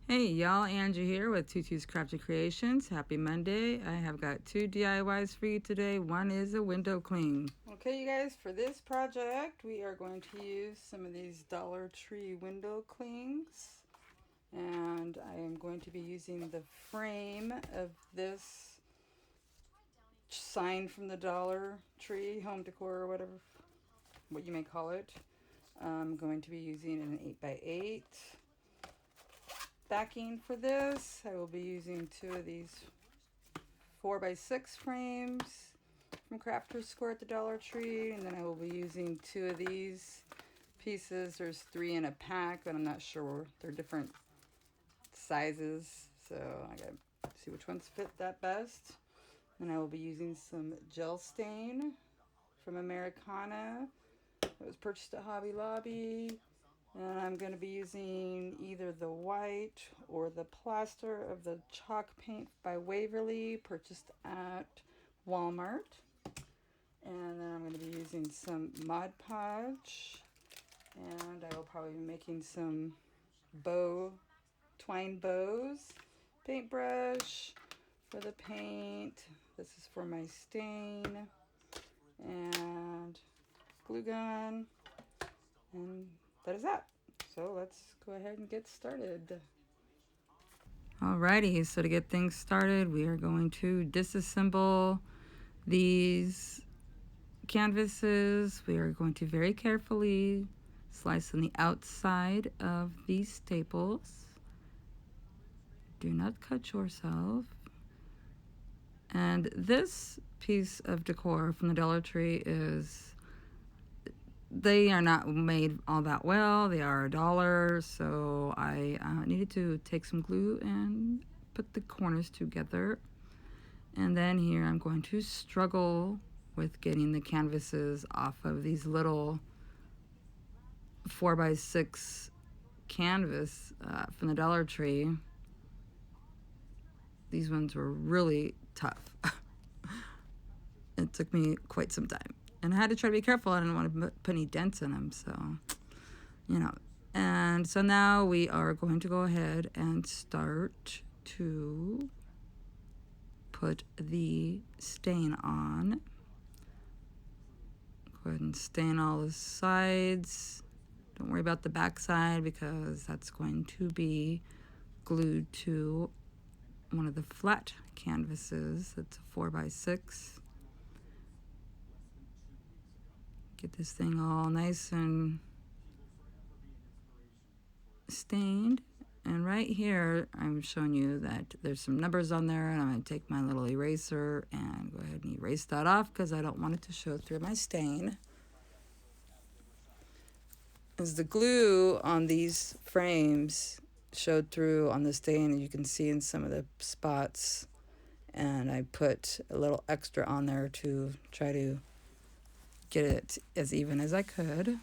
Hey y'all, Angie here with Tutu's Crafty Creations. Happy Monday. I have got 2 DIYs for you today. One is a window cling. Okay, you guys, for this project, we are going to use some of these Dollar Tree window clings. And I am going to be using the frame of this sign from the Dollar Tree, home decor or whatever, what you may call it. I'm going to be using an 8x8. Backing for this, I will be using 2 of these 4x6 frames from Crafter's Square at the Dollar Tree, and then I will be using 2 of these pieces. There's 3 in a pack, but I'm not sure. They're different sizes, so I gotta see which ones fit that best. Then I will be using some gel stain from Americana. It was purchased at Hobby Lobby. And I'm going to be using either the white or the plaster of the chalk paint by Waverly, purchased at Walmart. And then I'm going to be using some Mod Podge. And I will probably be making some twine bows. Paintbrush for the paint. This is for my stain. And glue gun. And that is that. So let's go ahead and get started. Alrighty, so to get things started, we are going to disassemble these canvases. We are going to very carefully slice on the outside of these staples. Do not cut yourself. And this piece of decor from the Dollar Tree they are not made all that well. They are $1, so I needed to take some glue and put the corners together. And then here I'm going to struggle with getting the canvases off of these little 4x6 canvas from the Dollar Tree. These ones were really tough. It took me quite some time. And I had to try to be careful. I didn't want to put any dents in them, so, And so now we are going to go ahead and start to put the stain on. Go ahead and stain all the sides. Don't worry about the back side because that's going to be glued to one of the flat canvases. It's a 4x6. Get this thing all nice and stained. And right here, I'm showing you that there's some numbers on there, and I'm going to take my little eraser and go ahead and erase that off because I don't want it to show through my stain. As the glue on these frames showed through on the stain, you can see in some of the spots, and I put a little extra on there to try to get it as even as I could.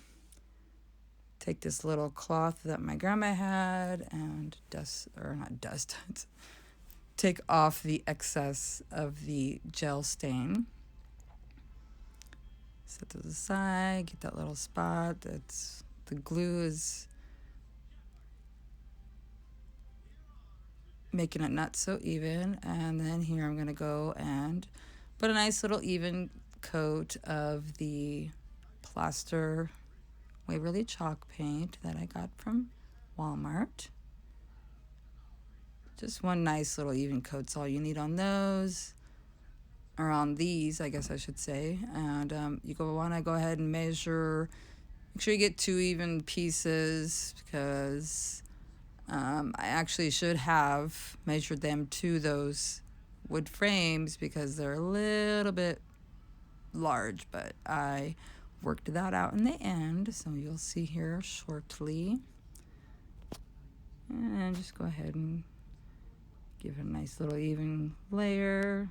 Take this little cloth that my grandma had and take off the excess of the gel stain. Set to the side, get that little spot. The glue is making it not so even. And then here I'm going to go and put a nice little even coat of the plaster Waverly chalk paint that I got from Walmart. Just one nice little even coat's all you need on those, or on these, I guess I should say. And you want to go ahead and measure. Make sure you get 2 even pieces because I actually should have measured them to those wood frames because they're a little bit large, but I worked that out in the end, so you'll see here shortly. And just go ahead and give it a nice little even layer.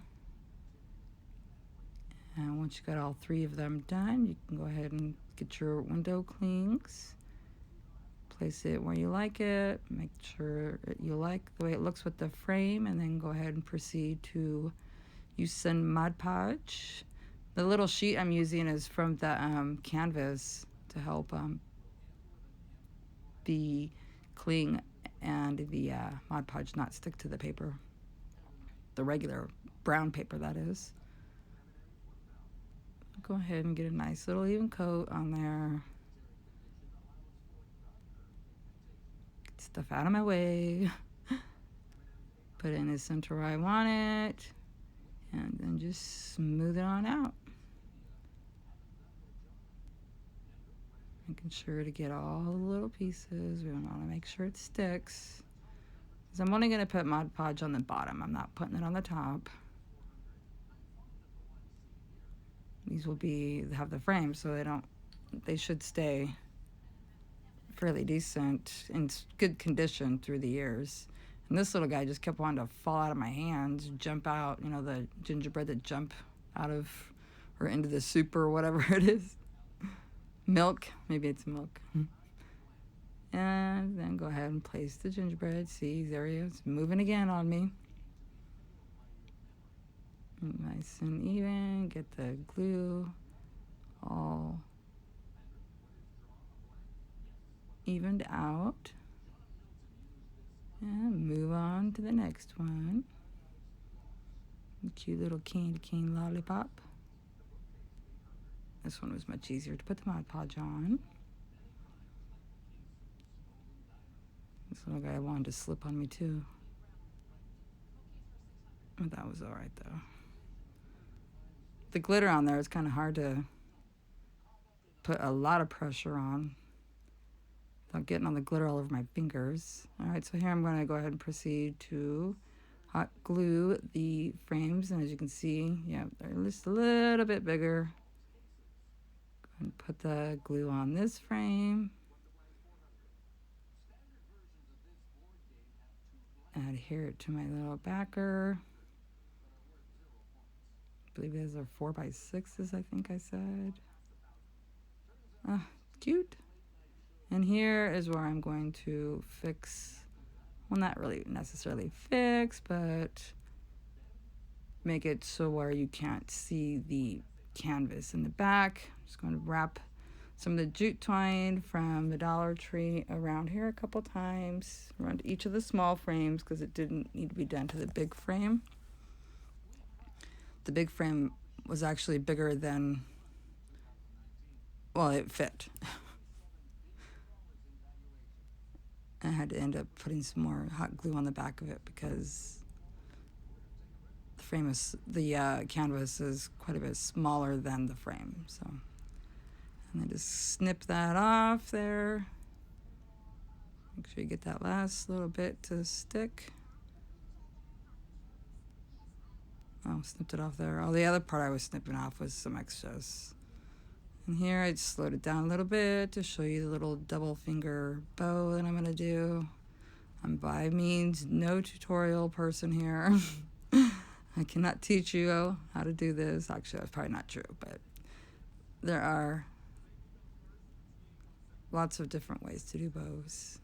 And once you got all 3 of them done, you can go ahead and get your window clings. Place it where you like it. Make sure you like the way it looks with the frame, and then go ahead and proceed to use some Mod Podge. The little sheet I'm using is from the canvas to help the cling and the Mod Podge not stick to the paper. The regular brown paper, that is. Go ahead and get a nice little even coat on there. Get stuff out of my way. Put it in the center where I want it. And then just smooth it on out. Making sure to get all the little pieces. We want to make sure it sticks. Because I'm only going to put Mod Podge on the bottom. I'm not putting it on the top. These will have the frame, so they should stay fairly decent, in good condition through the years. And this little guy just kept wanting to fall out of my hands, jump out, you know, the gingerbread that jump out of or into the soup or whatever it is. Milk, maybe it's milk. And then go ahead and place the gingerbread. See, there he is, moving again on me. Nice and even, get the glue all evened out. And move on to the next one. Cute little candy cane lollipop. This one was much easier to put the Mod Podge on. This little guy wanted to slip on me too. But that was alright though. The glitter on there is kind of hard to put a lot of pressure on without getting on the glitter all over my fingers. Alright, so here I'm going to go ahead and proceed to hot glue the frames. And as you can see, yeah, they're just a little bit bigger. And put the glue on this frame. Adhere it to my little backer. I believe these are 4x6s, I think I said. Ah, cute. And here is where I'm going to fix, well, not really necessarily fix, but make it so where you can't see the canvas in the back. I'm just going to wrap some of the jute twine from the Dollar Tree around here a couple times, around each of the small frames, because it didn't need to be done to the big frame. The big frame was actually bigger than, well, it fit. I had to end up putting some more hot glue on the back of it because the frame is, the canvas is quite a bit smaller than the frame. So, and then just snip that off there. Make sure you get that last little bit to stick. Oh, snipped it off there. Oh, the other part I was snipping off was some extras. And here I just slowed it down a little bit to show you the little double finger bow that I'm going to do. I'm by means no tutorial person here. I cannot teach you how to do this. Actually, that's probably not true, but there are lots of different ways to do bows.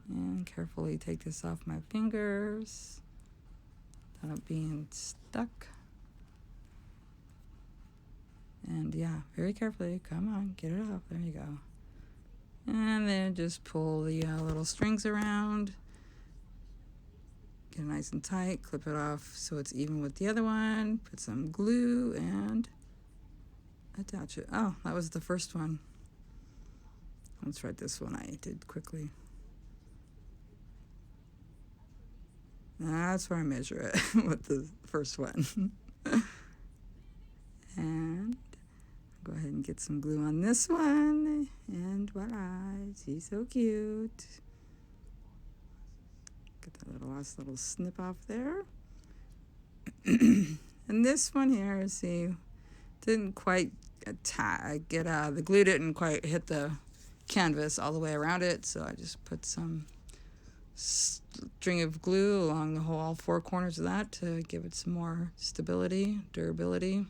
And carefully take this off my fingers without being stuck. And yeah, very carefully, come on, get it off, there you go. And then just pull the little strings around, get it nice and tight, clip it off so it's even with the other one, put some glue and attach it. Oh, that was the first one. Let's write this one I did quickly. That's where I measure it with the first one. And go ahead and get some glue on this one. And voila, she's so cute. Get that little last little snip off there. And this one here, see, didn't quite the glue didn't quite hit the canvas all the way around it, so I just put some string of glue along the whole all four corners of that to give it some more stability, durability.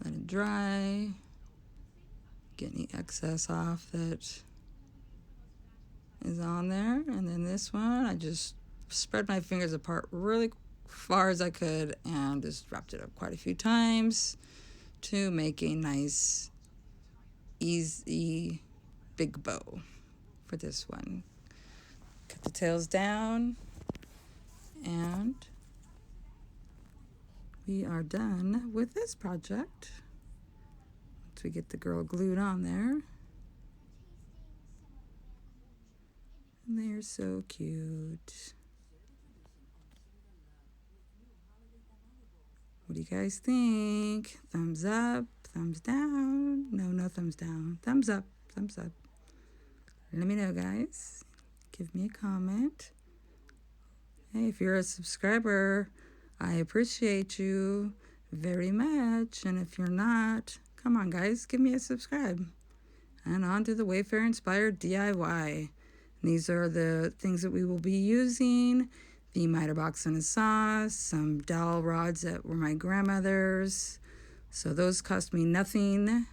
Let it dry. Get any excess off that is on there. And then this one, I just spread my fingers apart really far as I could and just wrapped it up quite a few times to make a nice easy big bow for this one. Cut the tails down, and we are done with this project. Once we get the girl glued on there. And they're so cute. What do you guys think? Thumbs up, thumbs down. No thumbs down. Thumbs up, thumbs up. Let me know, guys. Give me a comment. Hey, if you're a subscriber, I appreciate you very much. And if you're not, come on, guys, give me a subscribe. And on to the Wayfair Inspired DIY. These are the things that we will be using. The miter box and a sauce, some dowel rods that were my grandmother's. So those cost me nothing.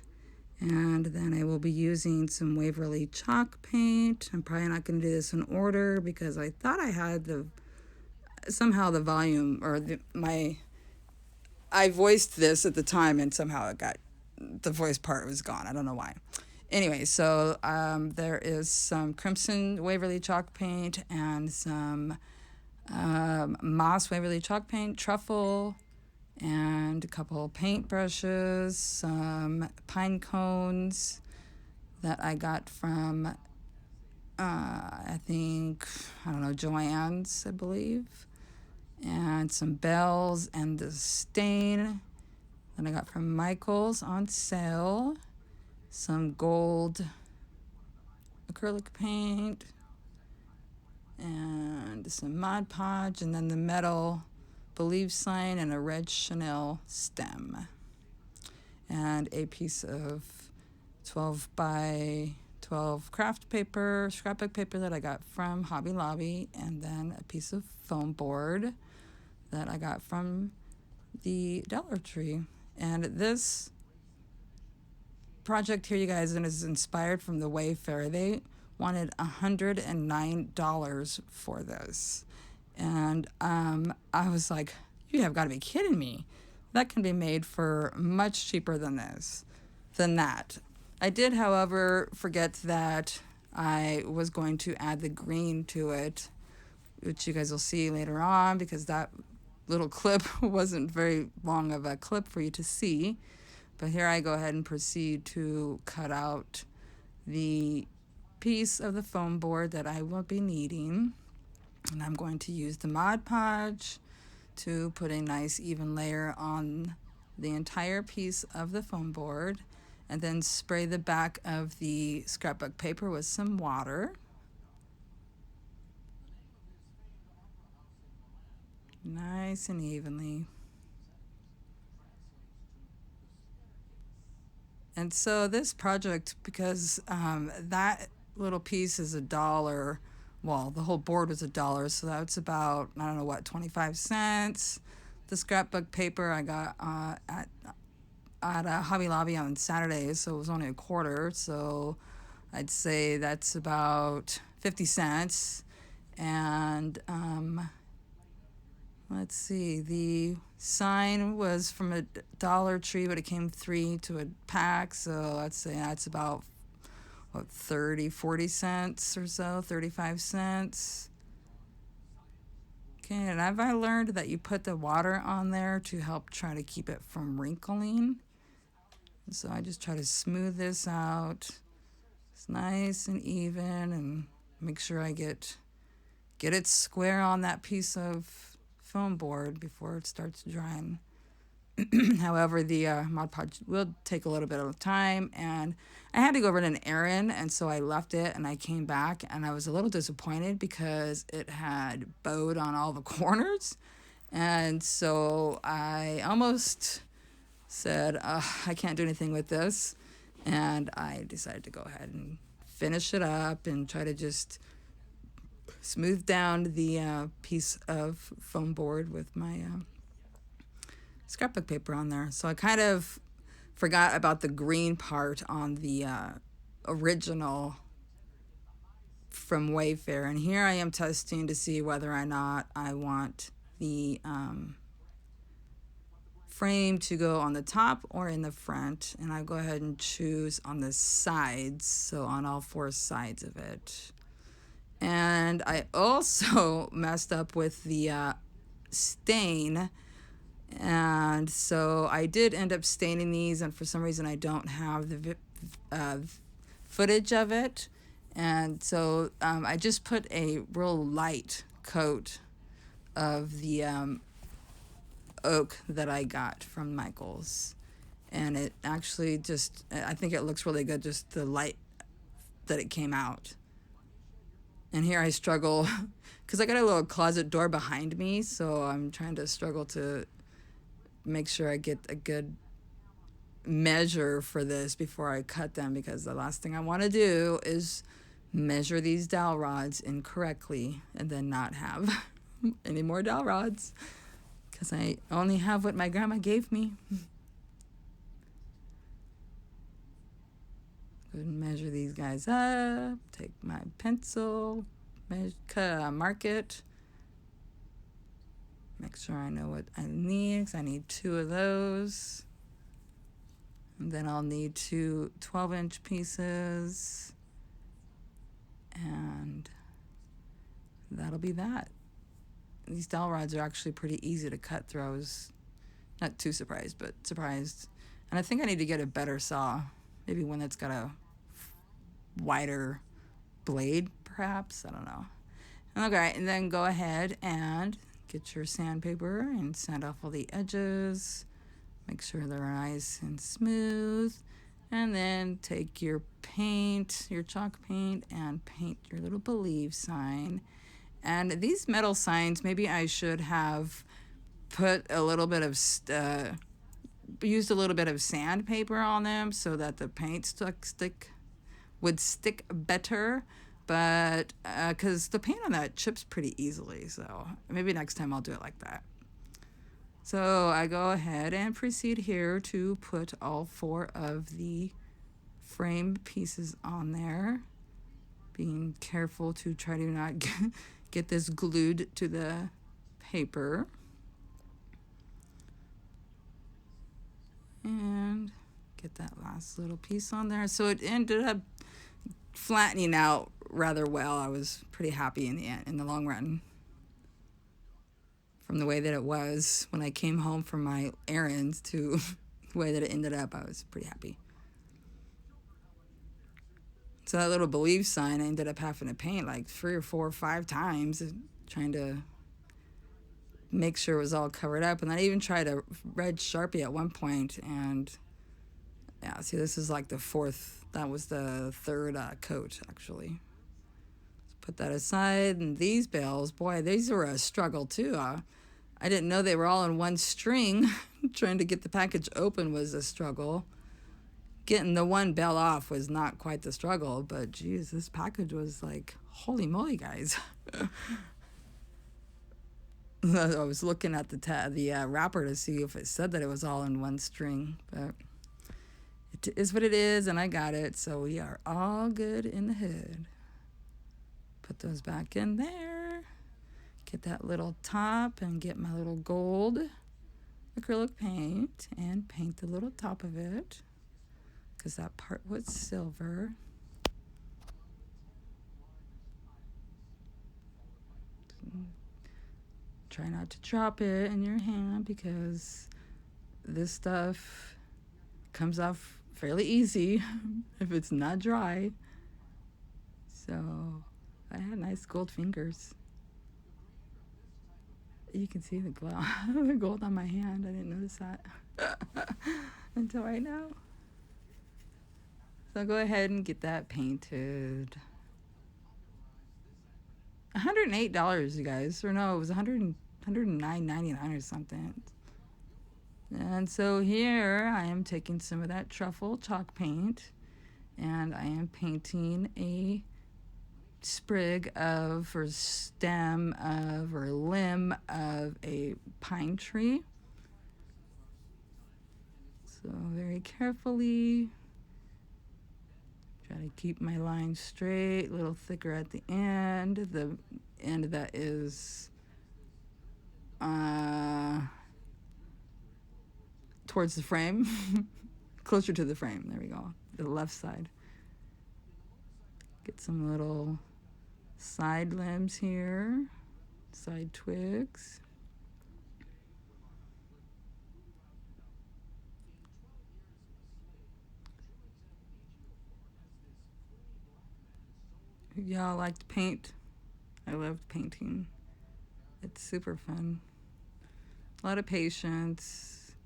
And then I will be using some Waverly chalk paint. I'm probably not going to do this in order because I thought I had somehow the volume or I voiced this at the time and somehow the voice part was gone. I don't know why. Anyway, so there is some Crimson Waverly chalk paint and some Moss Waverly chalk paint, truffle, and a couple paint brushes, some pine cones that I got from, I don't know, Joann's, I believe, and some bells and the stain that I got from Michael's on sale, some gold acrylic paint, and some Mod Podge, and then the metal Believe sign and a red Chanel stem. And a piece of 12 by 12 craft paper, scrapbook paper that I got from Hobby Lobby, and then a piece of foam board that I got from the Dollar Tree. And this project here, you guys, and is inspired from the Wayfair. They wanted $109 for this. And I was like, you have got to be kidding me. That can be made for much cheaper than that. I did, however, forget that I was going to add the green to it, which you guys will see later on because that little clip wasn't very long of a clip for you to see. But here I go ahead and proceed to cut out the piece of the foam board that I will be needing. And I'm going to use the Mod Podge to put a nice even layer on the entire piece of the foam board, and then spray the back of the scrapbook paper with some water. Nice and evenly. And so this project, because that little piece is $1, well, the whole board was $1, so that's about, 25 cents. The scrapbook paper I got at Hobby Lobby on Saturdays, so it was only a quarter, so I'd say that's about 50 cents. And let's see, the sign was from a Dollar Tree, but it came 3 to a pack, so let's say that's about 30-40 cents or so, 35 cents. Okay, and have I learned that you put the water on there to help try to keep it from wrinkling? So I just try to smooth this out. It's nice and even, and make sure I get it square on that piece of foam board before it starts drying. However, the Mod Podge will take a little bit of time, and I had to go run an errand, and so I left it, and I came back, and I was a little disappointed because it had bowed on all the corners, and so I almost said, I can't do anything with this, and I decided to go ahead and finish it up and try to just smooth down the piece of foam board with my scrapbook paper on there. So I kind of forgot about the green part on the original from Wayfair. And here I am testing to see whether or not I want the frame to go on the top or in the front, and I go ahead and choose on the sides, so on all 4 sides of it. And I also messed up with the stain, and so I did end up staining these, and for some reason I don't have the footage of it, and so I just put a real light coat of the oak that I got from Michael's, and it actually just, I think it looks really good, just the light that it came out. And here I struggle because I got a little closet door behind me, so I'm trying to struggle to make sure I get a good measure for this before I cut them, because the last thing I want to do is measure these dowel rods incorrectly and then not have any more dowel rods, because I only have what my grandma gave me. Go and measure these guys up, take my pencil, mark it, make sure I know what I need, because I need 2 of those. And then I'll need 2 12-inch pieces, and that'll be that. These dowel rods are actually pretty easy to cut through. I was not too surprised, but surprised. And I think I need to get a better saw, maybe one that's got a wider blade, perhaps. I don't know. Okay, and then go ahead and get your sandpaper and sand off all the edges. Make sure they're nice and smooth. And then take your paint, your chalk paint, and paint your little believe sign. And these metal signs, maybe I should have put a little bit of, used a little bit of sandpaper on them so that the paint would stick better. But, because the paint on that chips pretty easily, so maybe next time I'll do it like that. So I go ahead and proceed here to put all 4 of the frame pieces on there, being careful to try to not get this glued to the paper. And get that last little piece on there. So it ended up flattening out rather well. I was pretty happy in the long run from the way that it was when I came home from my errands to the way that it ended up. I was pretty happy. So that little believe sign I ended up having to paint like 3 or 4 or 5 times, trying to make sure it was all covered up. And I even tried a red Sharpie at one point, and yeah, see, this is like the 4th, that was the 3rd coat actually. Let's put that aside. And these bales, boy, these were a struggle too. I didn't know they were all in one string. Trying to get the package open was a struggle. Getting the one bale off was not quite the struggle, but geez, this package was like, holy moly, guys. I was looking at the wrapper to see if it said that it was all in one string, but it is what it is, and I got it, so we are all good in the hood. Put those back in there. Get that little top and get my little gold acrylic paint and paint the little top of it, because that part was silver. Try not to drop it in your hand, because this stuff comes off fairly easy if it's not dry. So I had nice gold fingers. You can see the glow, the gold on my hand. I didn't notice that until right now. So I'll go ahead and get that painted. $108, you guys. Or no, it was $109.99 or something. And so here I am taking some of that truffle chalk paint, and I am painting a sprig of, or stem of, or limb of a pine tree. So very carefully try to keep my line straight, a little thicker at the end. The end that is towards the frame. Closer to the frame. There we go. The left side. Get some little side limbs here. Side twigs. Y'all like to paint? I loved painting. It's super fun. A lot of patience.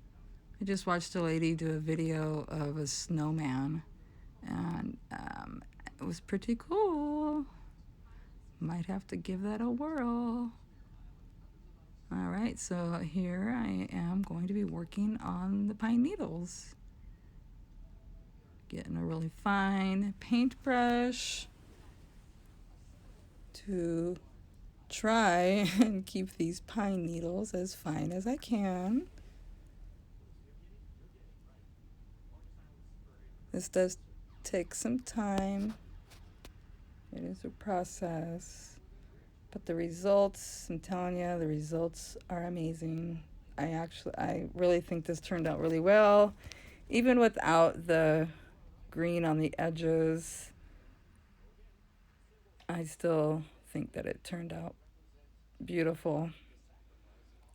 I just watched a lady do a video of a snowman, and it was pretty cool. Might have to give that a whirl. All right, so here I am going to be working on the pine needles. Getting a really fine paintbrush to try and keep these pine needles as fine as I can. This does take some time. It is a process. But the results, I'm telling you, the results are amazing. I really think this turned out really well. Even without the green on the edges, I still think that it turned out beautiful.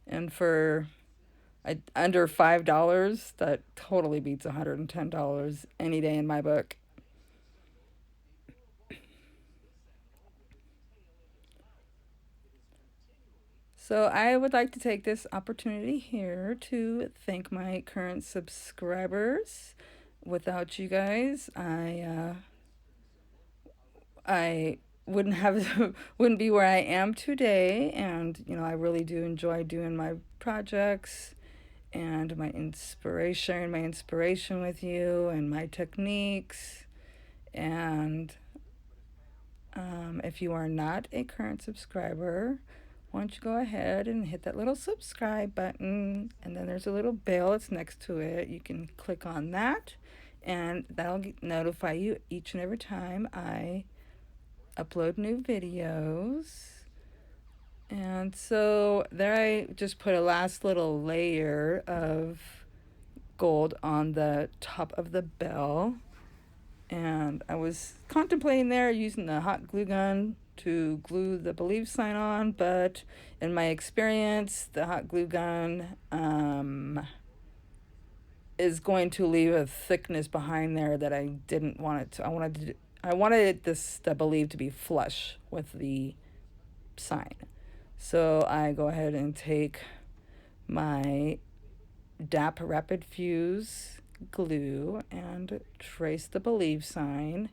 And for under $5, that totally beats $110 any day in my book. So I would like to take this opportunity here to thank my current subscribers. Without you guys, I wouldn't be where I am today. And I really do enjoy doing my projects and my inspiration with you and my techniques. And if you are not a current subscriber, why don't you go ahead and hit that little subscribe button, and then there's a little bell that's next to it. You can click on that, and that'll notify you each and every time I upload new videos. And so there I just put a last little layer of gold on the top of the bell, and I was contemplating there using the hot glue gun to glue the believe sign on, but in my experience, the hot glue gun is going to leave a thickness behind there that I didn't want it to. I wanted the believe to be flush with the sign. So I go ahead and take my DAP Rapid Fuse glue and trace the believe sign.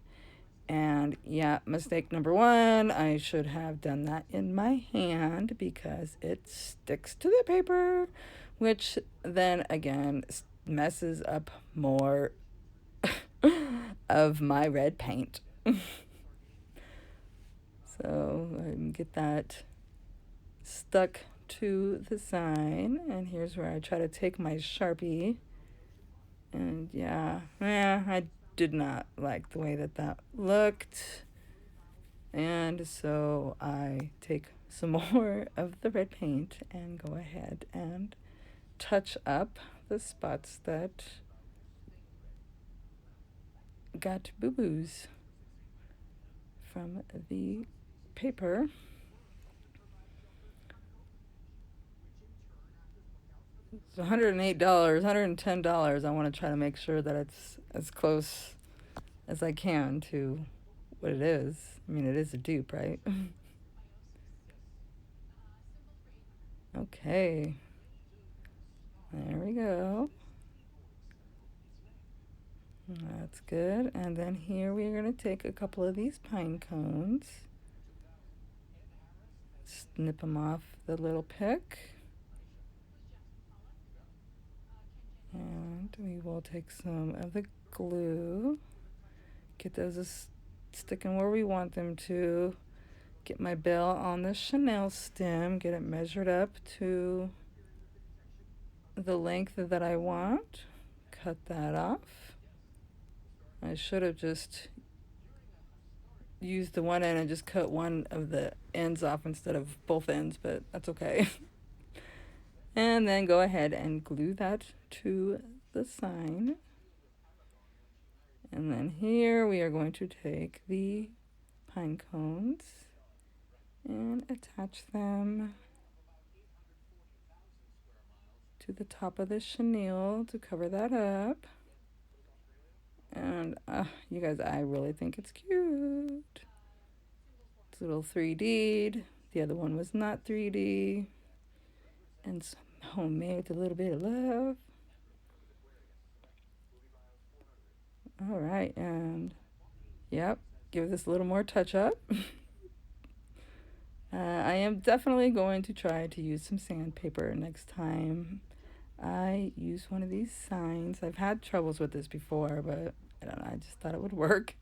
And yeah, mistake number one, I should have done that in my hand because it sticks to the paper, which then again messes up more of my red paint. So I can get that stuck to the sign, and here's where I try to take my Sharpie, and yeah, I did not like the way that looked, and so I take some more of the red paint and go ahead and touch up the spots that got boo-boos from the paper. It's $108, $110. I want to try to make sure that it's as close as I can to what it is. I mean, it is a dupe, right? Okay. There we go. That's good. And then here we're going to take a couple of these pine cones. Snip them off the little pick. And we will take some of the glue. Get those sticking where we want them to. Get my bell on the chenille stem. Get it measured up to the length that I want. Cut that off. I should have just used the one end and just cut one of the ends off instead of both ends, but that's okay. And then go ahead and glue that to the sign. And then here we are going to take the pine cones and attach them to the top of the chenille to cover that up. And you guys, I really think it's cute. It's a little 3D'd. The other one was not 3D. And some homemade with a little bit of love. All right, and yep, give this a little more touch up. I am definitely going to try to use some sandpaper next time I use one of these signs. I've had troubles with this before, but I don't know, I just thought it would work.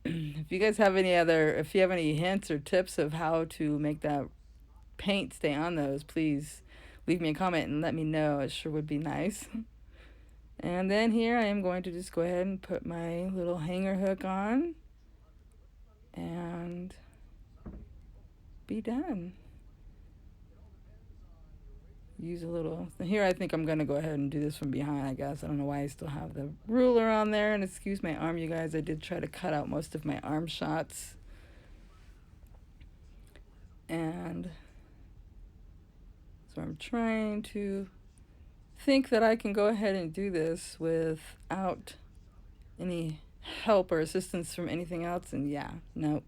If you guys have if you have any hints or tips of how to make that paint stay on those, please leave me a comment and let me know. It sure would be nice. And then here I am going to just go ahead and put my little hanger hook on and be done. Use a little, here I think I'm going to go ahead and do this from behind, I guess. I don't know why I still have the ruler on there. And excuse my arm, you guys. I did try to cut out most of my arm shots. And so I'm trying to think that I can go ahead and do this without any help or assistance from anything else. And yeah, nope.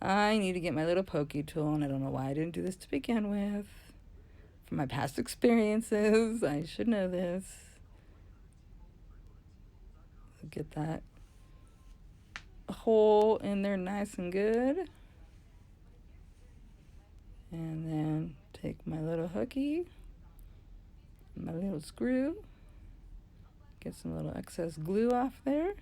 I need to get my little pokey tool, and I don't know why I didn't do this to begin with. From my past experiences, I should know this. Get that hole in there nice and good. And then take my little hooky, my little screw, get some little excess glue off there.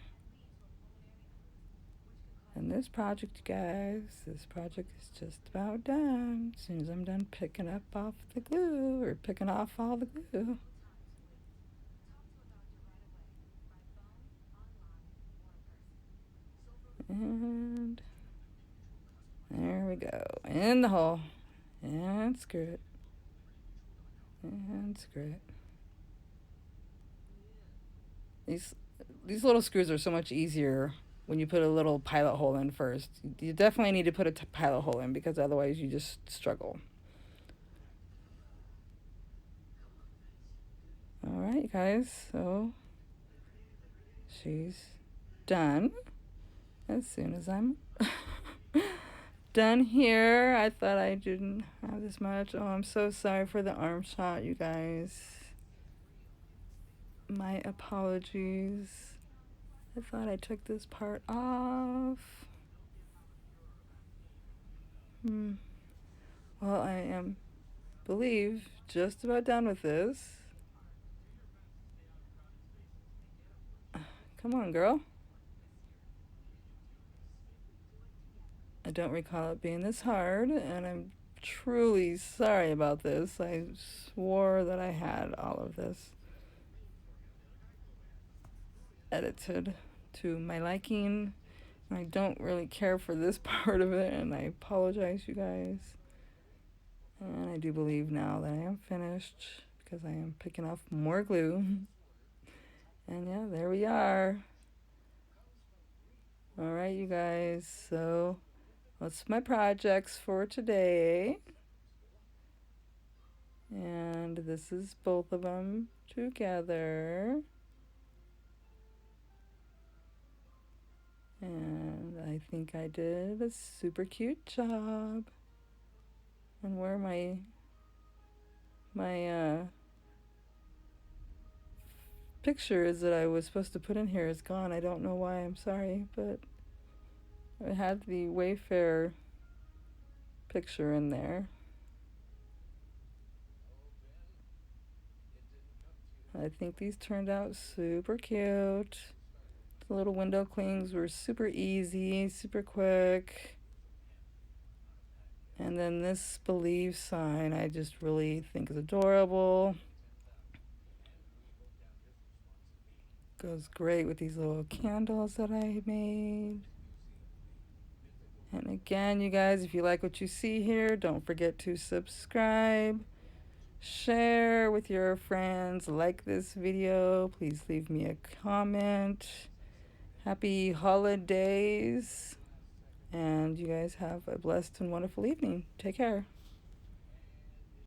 And this project, you guys, this project is just about done. As soon as I'm done picking up off the glue, or picking off all the glue. And there we go. In the hole. And screw it. And screw it. These little screws are so much easier when you put a little pilot hole in first. You definitely need to put a pilot hole in, because otherwise you just struggle. All right, guys, so she's done. As soon as I'm done here, I thought I didn't have this much. Oh, I'm so sorry for the arm shot, you guys. My apologies. I thought I took this part off. Well, I believe just about done with this. Come on, girl. I don't recall it being this hard, and I'm truly sorry about this. I swore that I had all of this edited to my liking. I don't really care for this part of it, and I apologize, you guys. And I do believe now that I am finished, because I am picking off more glue. And yeah, there we are. All right, you guys, so that's my projects for today. And this is both of them together. And I think I did a super cute job. And where my picture is that I was supposed to put in here is gone. I don't know why, I'm sorry, but I had the Wayfair picture in there. I think these turned out super cute. The little window clings were super easy, super quick. And then this believe sign I just really think is adorable. Goes great with these little candles that I made. And again, you guys, if you like what you see here, don't forget to subscribe, share with your friends, like this video, please leave me a comment. Happy holidays, and you guys have a blessed and wonderful evening. Take care.